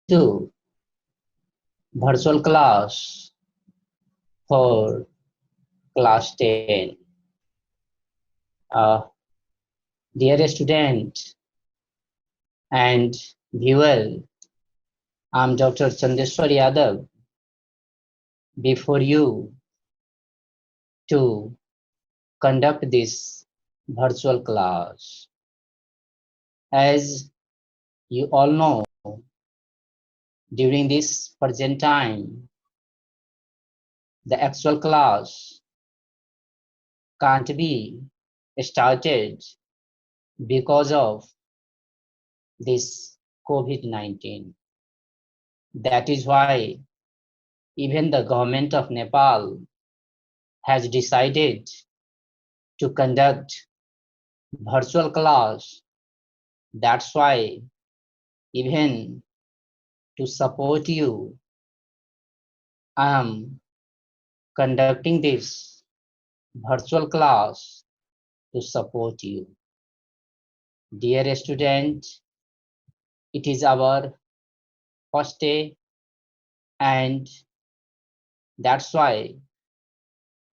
to virtual class for class 10. Uh, Dear student and viewer, I'm Dr. Chandeshwar Yadav before you to conduct this virtual class. As you all know, during this present time, the actual class can't be started because of this COVID-19. That is why even the government of Nepal has decided to conduct virtual class. That's why even to support you, I am conducting this virtual class to support you. Dear student, it is our first day, and that's why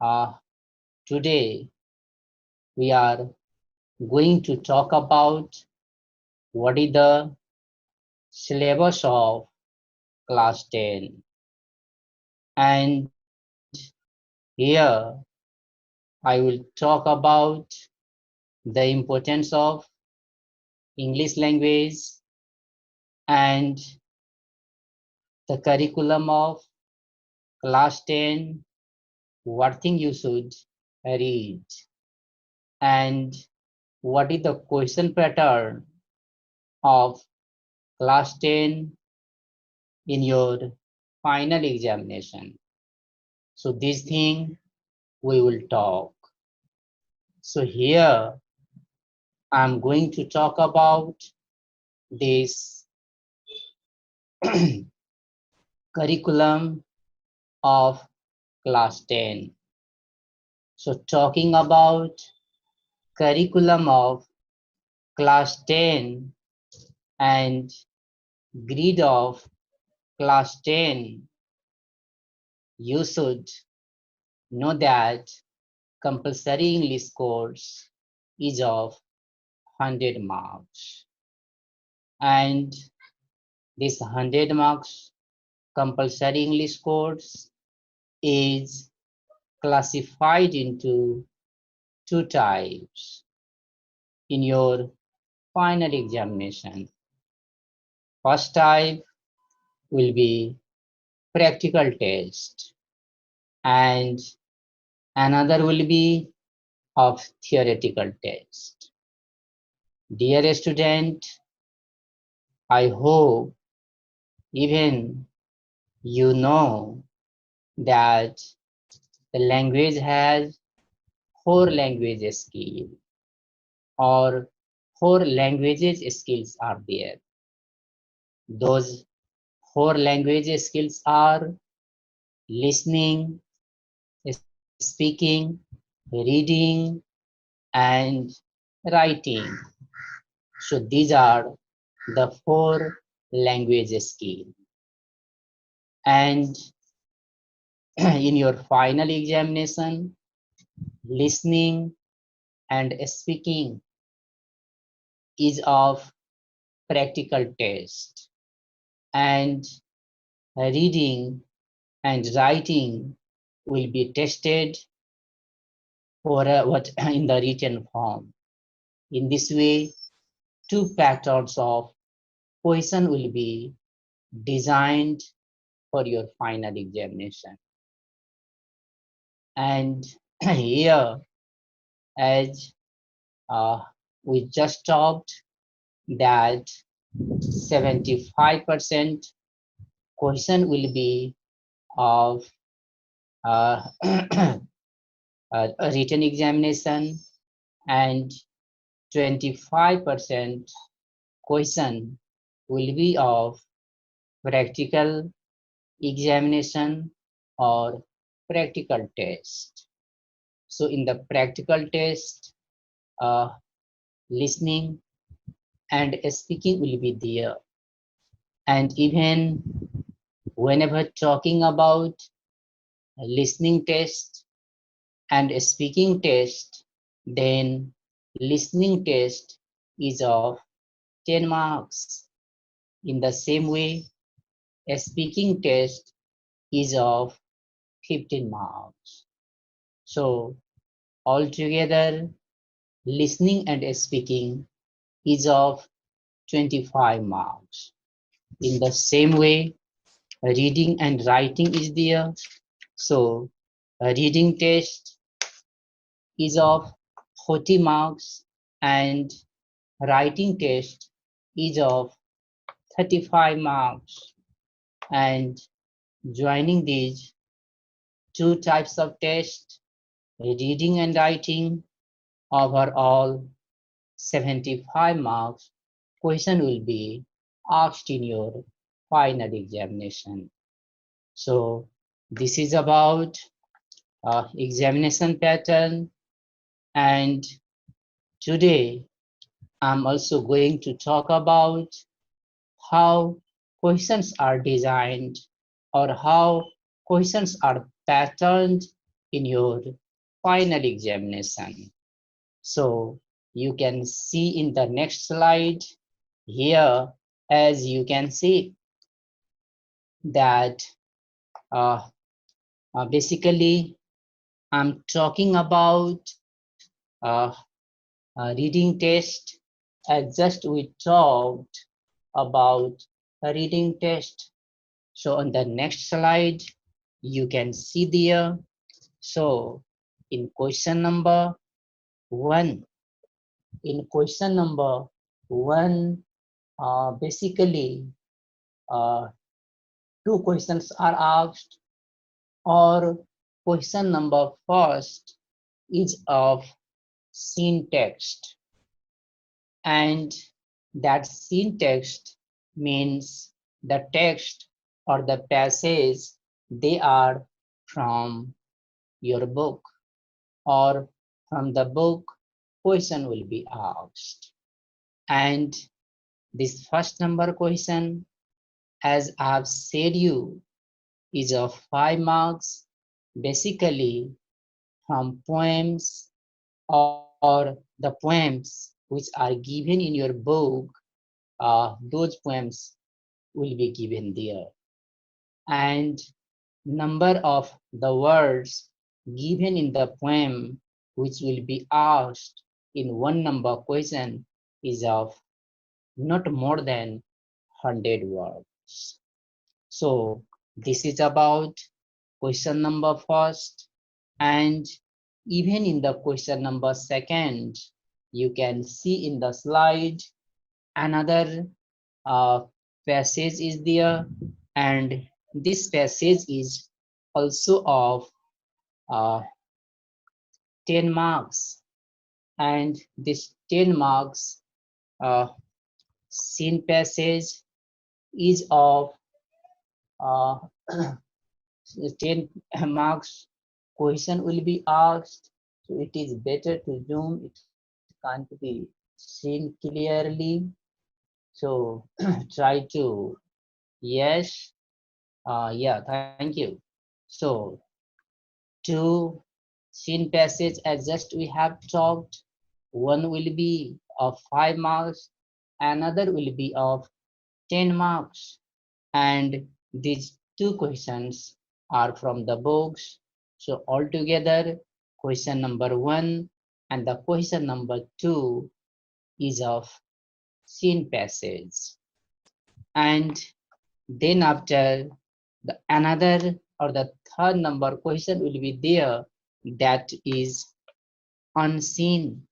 uh, today we are going to talk about what is the syllabus of class 10. And here I will talk about the importance of English language and the curriculum of class 10, what thing you should read, and what is the question pattern of class 10 in your final examination. So this thing we will talk. So here I'm going to talk about this curriculum of class 10. So talking about curriculum of class 10 and grade of class 10, you should know that compulsory English course is of 100 marks. And this 100 marks compulsory English course is classified into two types in your final examination. First type will be practical test, and another will be of theoretical test. Dear student, I hope even you know that the language has 4 language skill, or 4 languages skills are there. Those 4 language skills are listening, speaking, reading, and writing. So these are the 4 language skills. And in your final examination, listening and speaking is of practical test, and reading and writing will be tested for what in the written form. In this way, 2 patterns of question will be designed for your final examination. And here, as we just talked, that 75% question will be of a written examination, and 25% question will be of practical examination or practical test. So in the practical test, listening and speaking will be there. And even whenever talking about listening test and speaking test, then listening test is of 10 marks. In the same way, a speaking test is of 15 marks. So altogether, listening and speaking is of 25 marks. In the same way, reading and writing is there. So a reading test is of 40 marks and writing test is of 35 marks. And joining these two types of tests, reading and writing, overall 75 marks question will be asked in your final examination. So this is about examination pattern, and today I'm also going to talk about how questions are designed or how questions are patterned in your final examination. So you can see in the next slide here, as you can see that uh, basically I'm talking about reading test, as just we talked about a reading test. So on the next slide, you can see there. So in question number one, in question number one, basically uh, two questions are asked, or question number first is of scene text, and that scene text means the text or the passage they are from your book, or from the book question will be asked. And this first number question, as I've said you, is of 5 marks, basically from poems or the poems which are given in your book. Those poems will be given there, and number of the words given in the poem which will be asked in one number question is of not more than 100 words. So this is about question number first, and even in the question number second, you can see in the slide another passage is there, and this passage is also of uh, 10 marks, and this 10 marks scene passage is of uh, 10 marks question will be asked. So it is better to zoom, it can't be seen clearly. So try to, yes, yeah, thank you. So two scene passage as just we have talked, one will be of 5 marks, another will be of 10 marks, and these two questions are from the books. So altogether, question number one and the question number two is of scene passage. And then after another or the third number question will be there, that is unseen,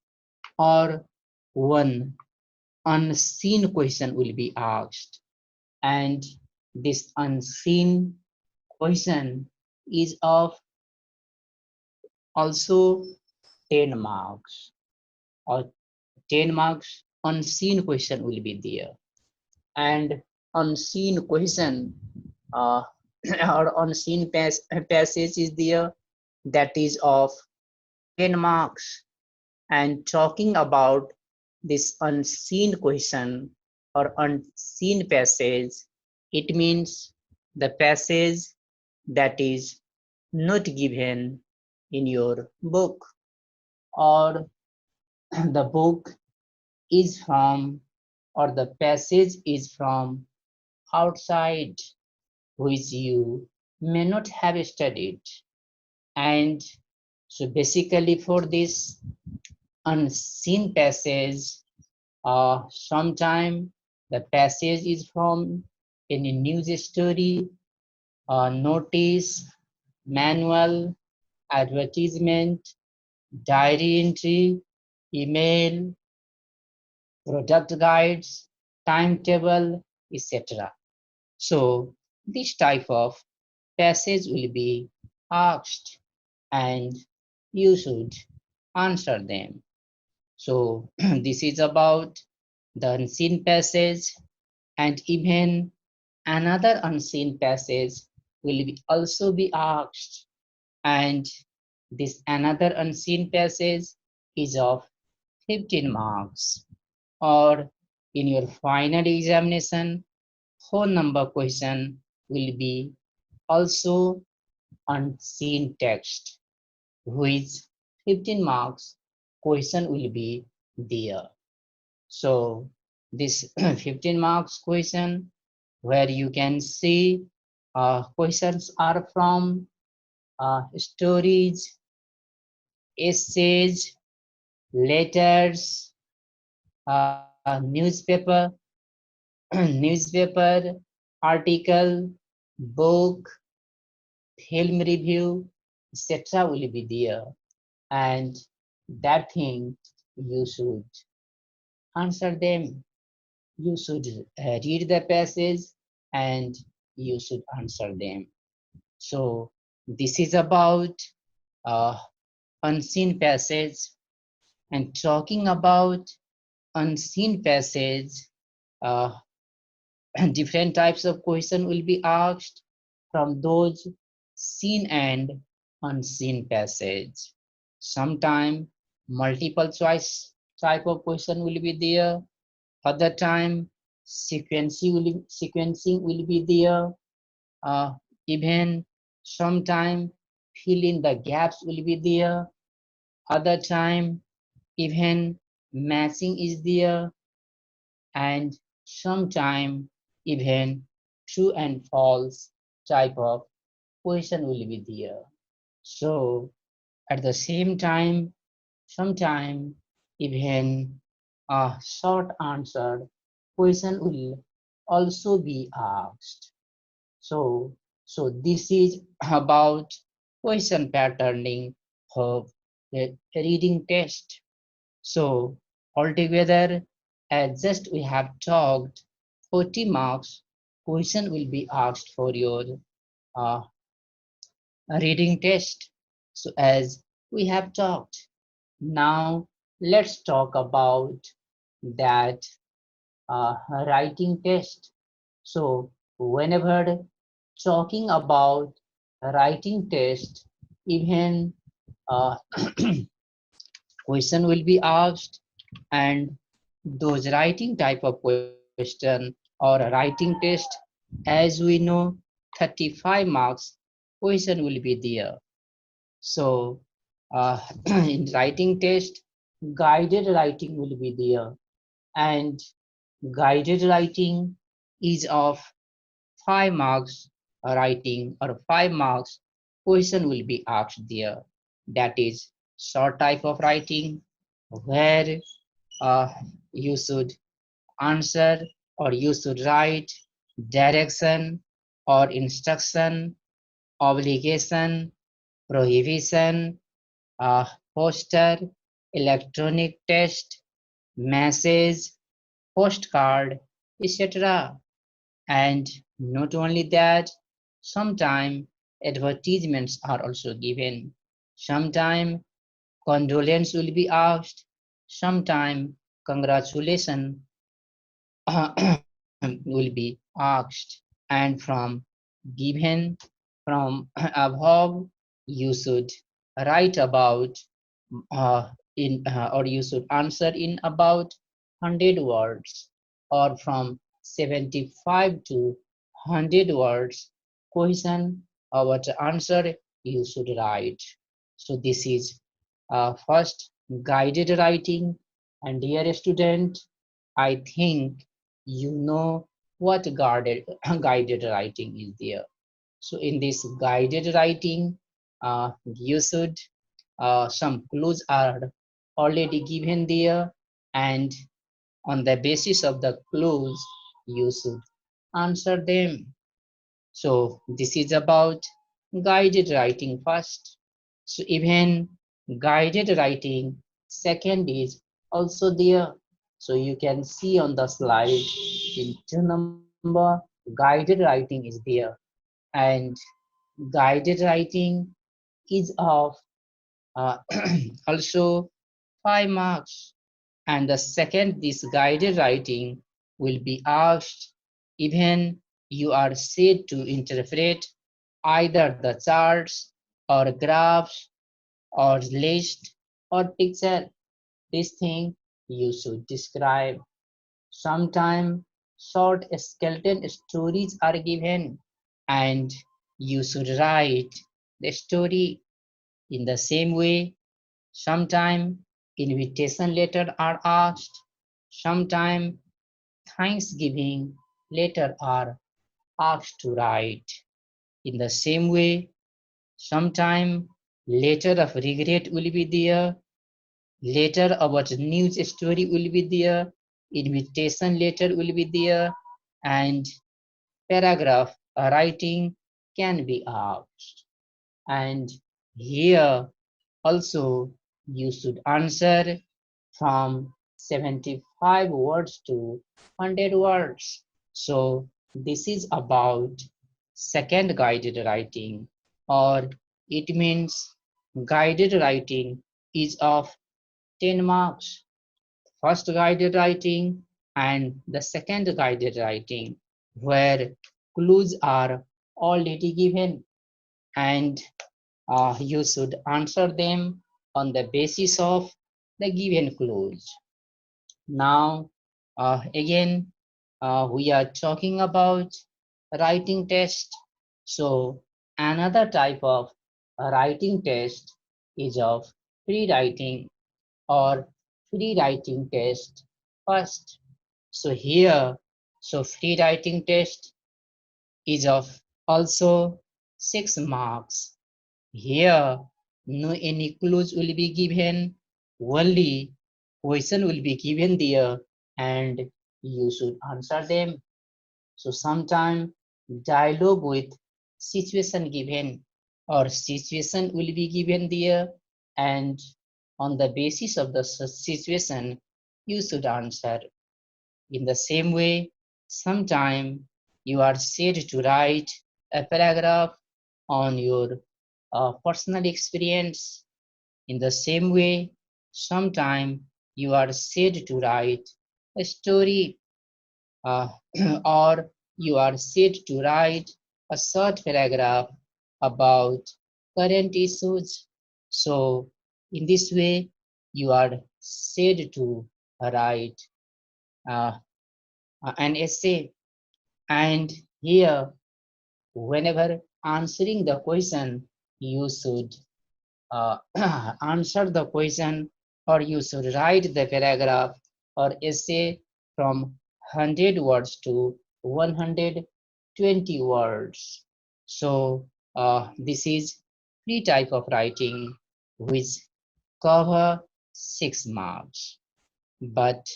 or one unseen question will be asked, and this unseen question is of also 10 marks, or 10 marks unseen question will be there, and unseen question uh, or unseen passage is there, that is of 10 marks. And talking about this unseen question or unseen passage, It means the passage that is not given in your book, or the book is from, or the passage is from outside, which you may not have studied. And so basically for this unseen passage, sometime the passage is from any news story, notice, manual, advertisement, diary entry, email, product guides, timetable, etc. So this type of passage will be asked and you should answer them. So this is about the unseen passage, and even another unseen passage will be also be asked, and this another unseen passage is of 15 marks, or in your final examination whole number question will be also unseen text, which 15 marks question will be there. So this 15 marks question, where you can see questions are from stories, essays, letters, newspaper, newspaper, article, book, film review, etc. will be there. And that thing you should answer them. You should read the passage and you should answer them. So this is about uh, unseen passage. And talking about unseen passage, uh, different types of question will be asked from those seen and unseen passage. Sometime multiple choice type of question will be there. Other time sequencing will be there. Even sometime fill in the gaps will be there. Other time even matching is there, and sometime even true and false type of question will be there. So at the same time, sometime even a short answer question will also be asked. So, so this is about question patterning of the reading test. So altogether, as just we have talked, 40 marks question will be asked for your uh, reading test. So as we have talked, now let's talk about that writing test. So whenever talking about writing test, even question will be asked, and those writing type of question or writing test, as we know, 35 marks question will be there. So in writing test, guided writing will be there, and guided writing is of 5 marks writing, or 5 marks question will be asked there. That is short type of writing, where uh, you should answer, or you should write direction or instruction, obligation, prohibition, poster, electronic test, message, postcard, etc. And not only that, sometimes advertisements are also given. Sometimes condolence will be asked. Sometimes congratulations will be asked. And from given from above, you should write about in or you should answer in about 100 words, or from 75 to 100 words question or answer you should write. So this is first guided writing. And dear student, I think you know what guided guided writing is there. So in this guided writing, you should some clues are already given there, and on the basis of the clues, you should answer them. So this is about guided writing first. So even guided writing second is also there. So you can see on the slide in 2 number, guided writing is there. And guided writing is of also 5 marks. And the second, this guided writing will be asked even you are said to interpret either the charts or graphs or list or picture. This thing you should describe. Sometimes short skeleton stories are given and you should write the story. In the same way, sometime invitation letter are asked, sometime thanksgiving letter are asked to write. In the same way, sometime letter of regret will be there, letter about news story will be there, invitation letter will be there, and paragraph writing can be asked. And here also you should answer from 75 words to 100 words. So this is about second guided writing, or it means guided writing is of 10 marks. First guided writing and the second guided writing, where clues are already given, and you should answer them on the basis of the given clues. Now, again, we are talking about writing test. So, another type of writing test is of free writing or free writing test first. So here, so free writing test is of also 6 marks. Here, no any clues will be given, only question will be given there, and you should answer them. So sometime dialogue with situation given, or situation will be given there, and on the basis of the situation, you should answer. In the same way, sometime you are said to write a paragraph on your personal experience. In the same way, sometime you are said to write a story, uh, or you are said to write a short paragraph about current issues. So, in this way, you are said to write uh, an essay. And here, whenever answering the question, you should answer the question, or you should write the paragraph or essay from 100 words to 120 words. So this is three type of writing which cover 6 marks. But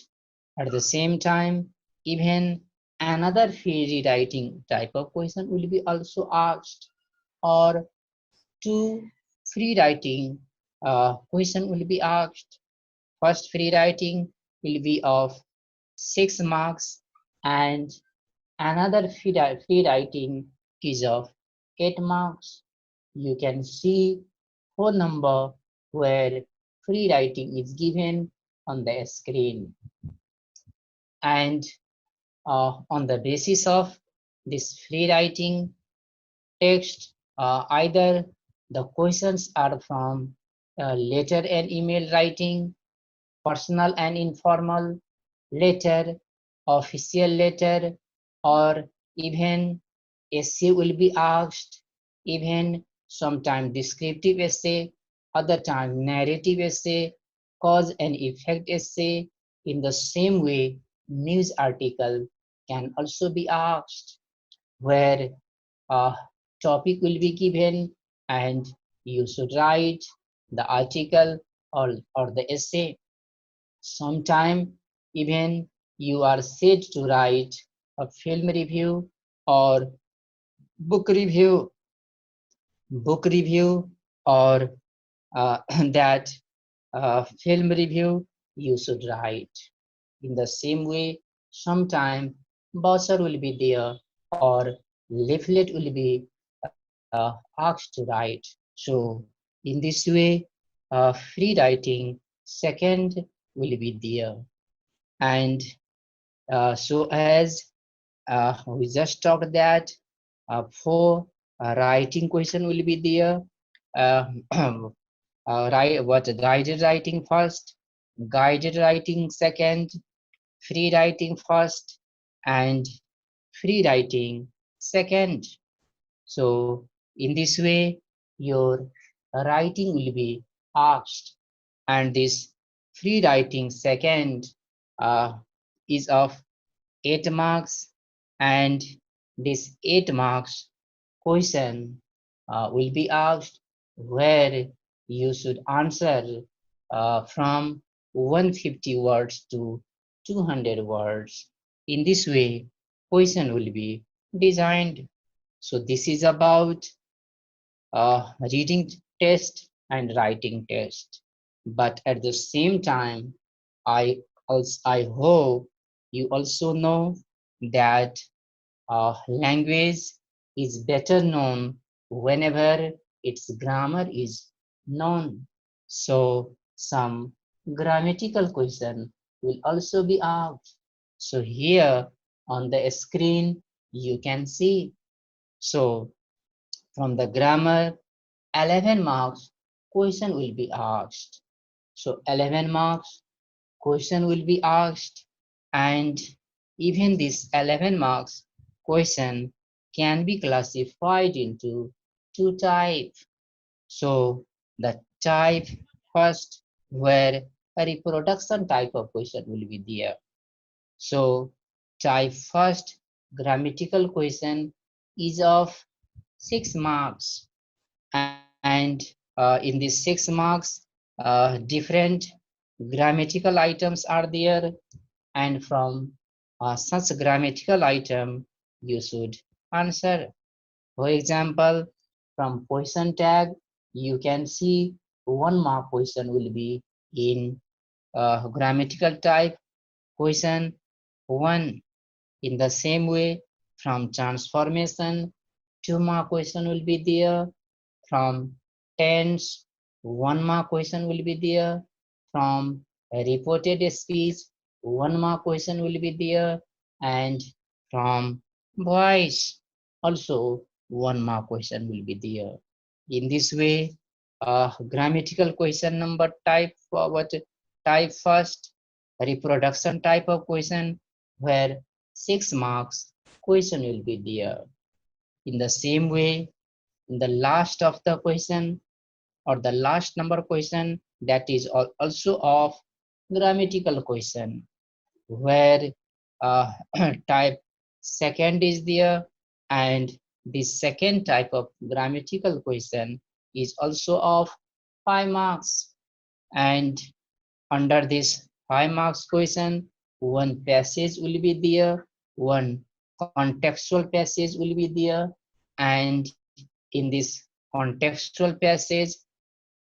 at the same time, even another free writing type of question will be also asked, or two free writing question will be asked. First free writing will be of 6 marks, and another free writing is of 8 marks. You can see whole number where free writing is given on the screen. And on the basis of this free writing text, either the questions are from letter and email writing, personal and informal, letter, official letter, or even essay will be asked, even sometime descriptive essay, other time narrative essay, cause and effect essay. In the same way, news article can also be asked, where a topic will be given and you should write the article or the essay. Sometime even you are said to write a film review or book review, book review or that film review you should write. In the same way, sometime brochure will be there or leaflet will be asked to write. So in this way, free writing second will be there. And so as we just talked that for writing question will be there. Uh, what guided writing first, guided writing second, free writing first, and free writing second. So in this way, your writing will be asked, and this free writing second is of 8 marks, and this 8 marks question will be asked, where you should answer from 150 words to 200 words. In this way, question will be designed. So this is about reading test and writing test. But at the same time, I hope you also know that language is better known whenever its grammar is known. So some grammatical question will also be asked. So here on the screen you can see. So from the grammar, 11 marks question will be asked. So 11 marks question will be asked, and even this 11 marks question can be classified into two types. So the type first, where a reproduction type of question will be there. So type first grammatical question is of 6 marks, and in these 6 marks different grammatical items are there, and from such grammatical item you should answer. For example, from question tag you can see 1 mark question will be in grammatical type question 1. In the same way, from transformation, 2 mark question will be there. From tense, 1 mark question will be there. From reported speech, 1 mark question will be there. And from voice, also 1 mark question will be there. In this way, grammatical question number type what type first, reproduction type of question, where 6 marks question will be there. In the same way, in the last of the question or the last number question, that is also of grammatical question, where type second is there, and the second type of grammatical question is also of 5 marks. And under this 5 marks question, one passage will be there, one contextual passage will be there, and in this contextual passage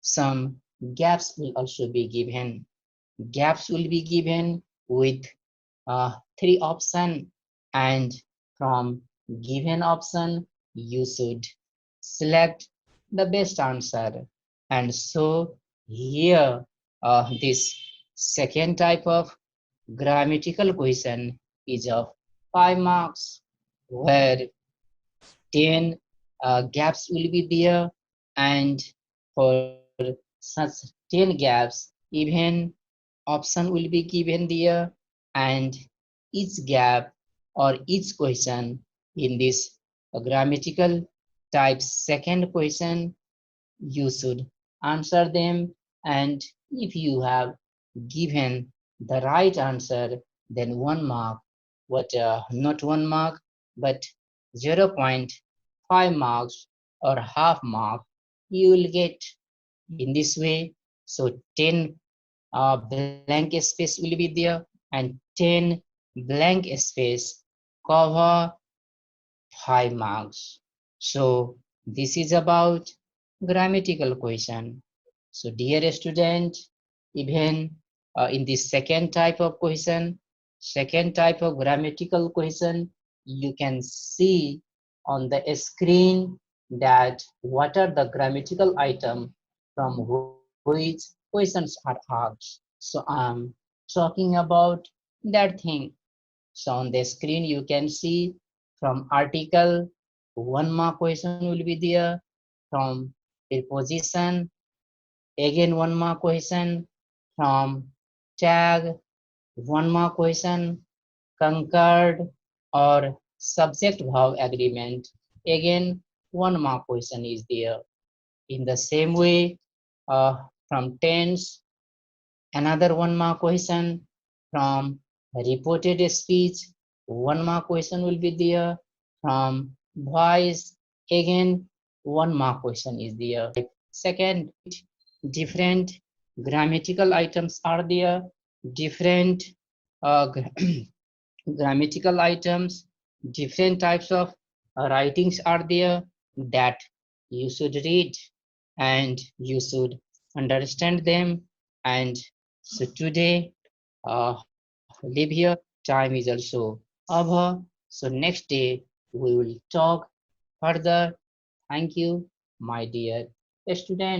some gaps will also be given. Gaps will be given with 3 options, and from given option you should select the best answer. And so here this second type of grammatical question is of 5 marks, where 10 gaps will be there, and for such 10 gaps even option will be given there, and each gap or each question in this a grammatical type second question, you should answer them, and if you have given the right answer, then 1 mark, what not 1 mark, but 0.5 marks or half mark you will get in this way. So 10 blank space will be there, and 10 blank space cover 5 marks. So this is about grammatical question. So dear student, even in the second type of question, second type of grammatical question, you can see on the screen that what are the grammatical item from which questions are asked. So I'm talking about that thing. So on the screen you can see from article 1 mark question will be there, from preposition again 1 mark question, from tag 1 mark question, concurred or subject verb agreement again 1 mark question is there. In the same way, from tense another 1 mark question, from reported speech 1 mark question will be there, from voice again 1 mark question is there. Second, different grammatical items are there, different uh, grammatical items, different types of writings are there that you should read and you should understand them. And so today, leave here. Time is also over. So next day we will talk further. Thank you, my dear students.